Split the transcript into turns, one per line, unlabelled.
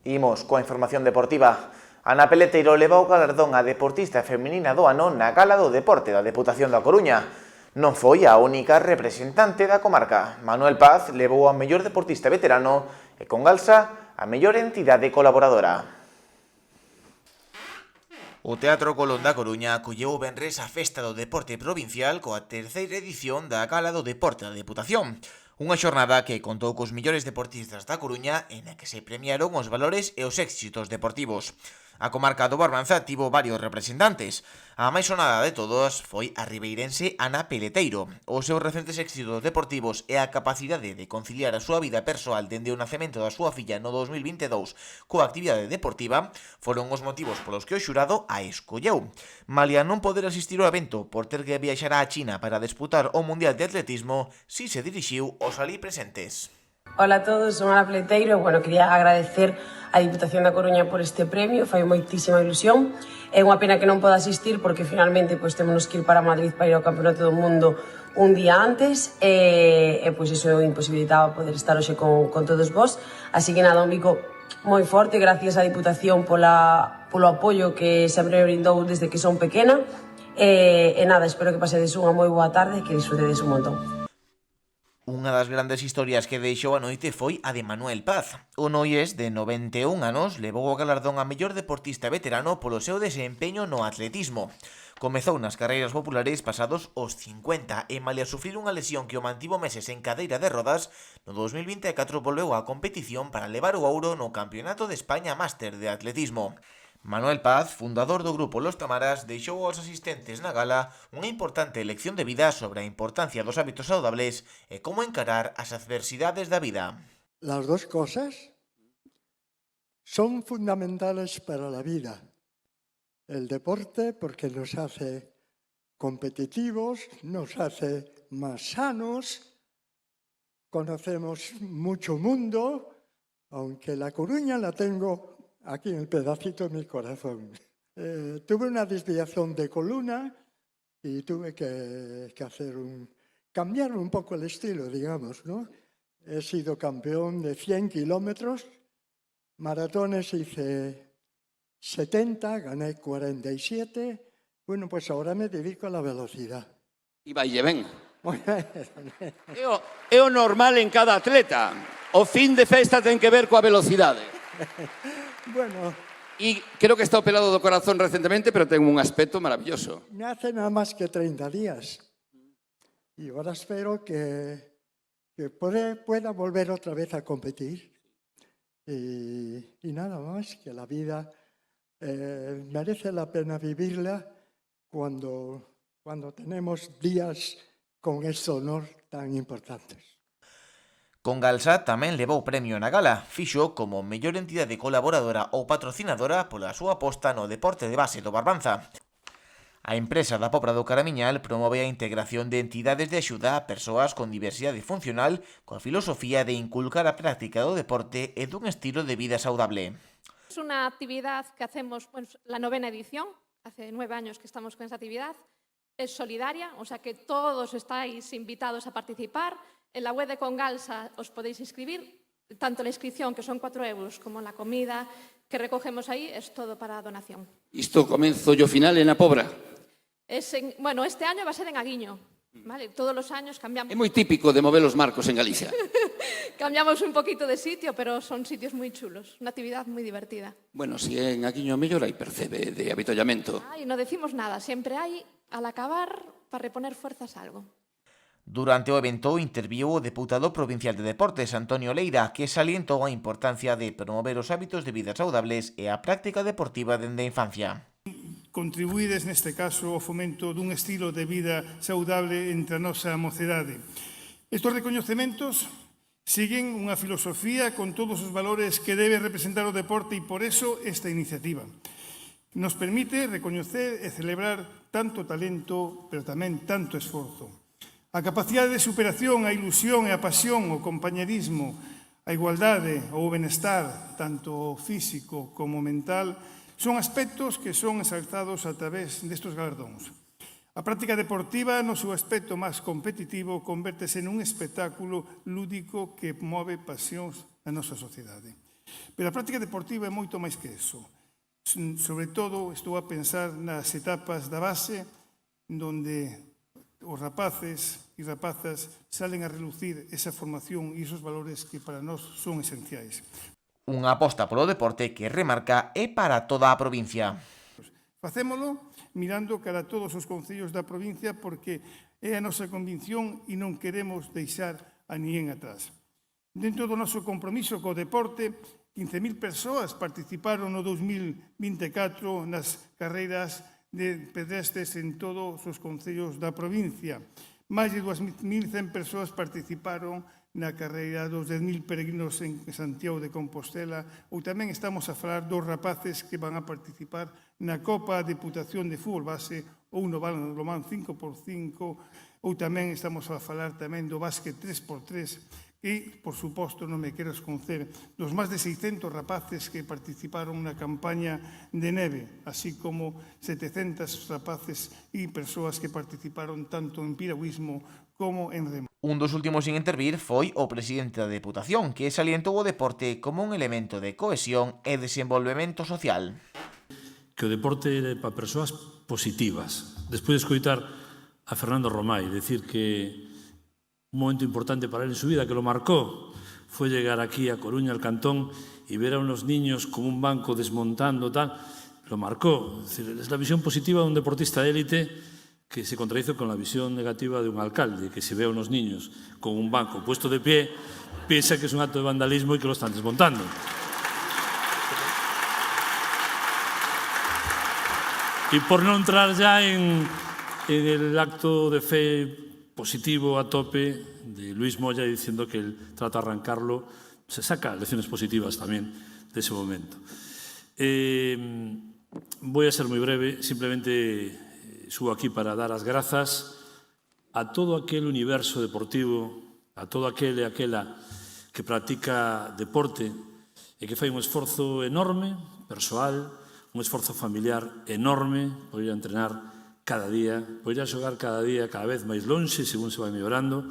Imos coa información deportiva. Ana Peleteiro leva o galardón a deportista feminina do ano na Gala do Deporte da Deputación da Coruña. Non foi a única representante da comarca. Manuel Paz levou a mellor deportista veterano e con Galsa a mellor entidade colaboradora. O Teatro Colón da Coruña acolleu o venres a Festa do Deporte Provincial coa terceira edición da Gala do Deporte da Deputación. Unha xornada que contou cos millores deportistas da Coruña e na que se premiaron os valores e os éxitos deportivos. A comarca do Barbanza tivo varios representantes. A máis sonada de todos foi a ribeirense Ana Peleteiro. Os seus recentes éxitos deportivos e a capacidade de conciliar a súa vida persoal dende o nacemento da súa filla no 2022 coa actividade deportiva foron os motivos polos que o xurado a escolleu. Malia non poder asistir ao evento por ter que viaxar á China para disputar o Mundial de Atletismo, si se dirixiu aos alí presentes.
Hola a todos, son Ana Peleteiro. Quería agradecer a Diputación da Coruña por este premio, fai moitísima ilusión. É unha pena que non poda asistir porque finalmente temos que ir para Madrid para ir ao Campeonato do Mundo un día antes e iso imposibilitaba poder estar hoxe con todos vós. Así que nada, un bico moi forte, gracias á Diputación polo apoio que sempre me brindou desde que son pequena e nada, espero que pasedes unha moi boa tarde e que disfrutedes un montón.
Unha das grandes historias que deixou a noite foi a de Manuel Paz. O noies de 91 anos levou o galardón a mellor deportista veterano polo seu desempeño no atletismo. Comezou nas carreiras populares pasados os 50 e malia sufrir unha lesión que o mantivo meses en cadeira de rodas, no 2024 volveu á competición para levar o ouro no Campeonato de España Máster de Atletismo. Manuel Paz, fundador do grupo Los Tamaras, deixou aos asistentes na gala unha importante lección de vida sobre a importancia dos hábitos saludables e como encarar as adversidades da vida.
Las dos cosas son fundamentales para la vida. El deporte porque nos hace competitivos, nos hace más sanos, conocemos mucho mundo, aunque La Coruña la tengo aquí en el pedacito de mi corazón. Tuve una desviación de columna y tuve que cambiar un poco el estilo, digamos, ¿no? He sido campeón de 100 kilómetros, maratones hice 70, gané 47. Bueno, pues ahora me dedico a la velocidad.
E vaille ben. É o normal en cada atleta. O fin de festa ten que ver coa velocidade.
Bueno.
E creo que está operado do corazón recentemente, pero ten un aspecto maravilloso.
Me hace nada más que 30 días. Y ahora espero que pueda volver otra vez a competir. Y nada más, que la vida merece la pena vivirla cuando tenemos días con ese honor tan importantes.
Con Galsa tamén levou premio na gala, fixo como mellor entidade colaboradora ou patrocinadora pola súa aposta no deporte de base do Barbanza. A empresa da Pobra do Caramiñal promove a integración de entidades de axuda a persoas con diversidade funcional coa filosofía de inculcar a práctica do deporte e dun estilo de vida saudable.
Es una actividad que hacemos, la 9ª edición, hace 9 años que estamos con esa actividad. Es solidaria, o sea que todos estáis invitados a participar. En la web de Congalsa os podéis inscribir, tanto la inscripción, que son 4 euros, como la comida que recogemos ahí, es todo para donación.
Isto comezo yo final en a Pobra.
Este año va a ser en Aguiño, ¿vale? Todos los años cambiamos.
É moi típico de mover os marcos en Galicia.
Cambiamos un poquito de sitio, pero son sitios muy chulos, una actividad muy divertida.
Bueno, si en Aguiño mellor hai percebe de avitollamento.
Ay, no decimos nada, siempre hay, al acabar, para reponer fuerzas algo.
Durante o evento interviu o deputado provincial de Deportes, Antonio Leira, que salientou a importancia de promover os hábitos de vida saudables e a práctica deportiva dende a infancia.
Contribuídes neste caso ao fomento dun estilo de vida saudable entre a nosa mocedade. Estes recoñecementos siguen unha filosofía con todos os valores que debe representar o deporte e por eso esta iniciativa. Nos permite recoñecer e celebrar tanto talento, pero tamén tanto esforzo. A capacidade de superación, a ilusión e a pasión, o compañerismo, a igualdade ou o benestar, tanto físico como mental, son aspectos que son exaltados a través destes galardóns. A práctica deportiva, no seu aspecto máis competitivo, convértese nun espectáculo lúdico que move pasións na nosa sociedade. Pero a práctica deportiva é moito máis que eso. Sobre todo, estou a pensar nas etapas da base, onde os rapaces e rapazas salen a relucir esa formación e esos valores que para nós son esenciais.
Unha aposta polo deporte que remarca é para toda a provincia.
Facémolo mirando cara a todos os concellos da provincia porque é a nosa convicción e non queremos deixar a ninguén atrás. Dentro do noso compromiso co deporte, 15.000 persoas participaron no 2024 nas carreiras de pedestres en todos os concellos da provincia. Máis de 2.100 persoas participaron na carreira dos 10.000 peregrinos en Santiago de Compostela, ou tamén estamos a falar dos rapaces que van a participar na Copa Deputación de Fútbol Base ou no balonmán 5x5, ou tamén estamos a falar tamén do básquet 3x3, e, por suposto, non me quero esconcer dos máis de 600 rapaces que participaron na campaña de neve, así como 700 rapaces e persoas que participaron tanto en piragüismo como en remo.
Un dos últimos en intervir foi o presidente da Deputación, que salientou o deporte como un elemento de cohesión e desenvolvemento social.
Que o deporte é para persoas positivas. Despois de escoitar a Fernando Romai decir que un momento importante para él en su vida, que lo marcó, fue llegar aquí a Coruña, al Cantón, y ver a unos niños con un banco desmontando, tal, lo marcó. Es decir, es la visión positiva de un deportista de élite que se contradice con la visión negativa de un alcalde, que si ve a unos niños con un banco puesto de pie, piensa que es un acto de vandalismo y que lo están desmontando. Y por no entrar ya en el acto de fe positivo a tope de Luis Moya diciendo que él trata de arrancarlo, se saca lecciones positivas también de ese momento. Voy a ser muy breve, simplemente subo aquí para dar las gracias a todo aquel universo deportivo, a todo aquel e aquela que practica deporte e que fai un esforzo enorme, persoal, un esforzo familiar enorme por ir a entrenar cada día, por ir a xogar cada día cada vez máis lonxe según se vai mellorando.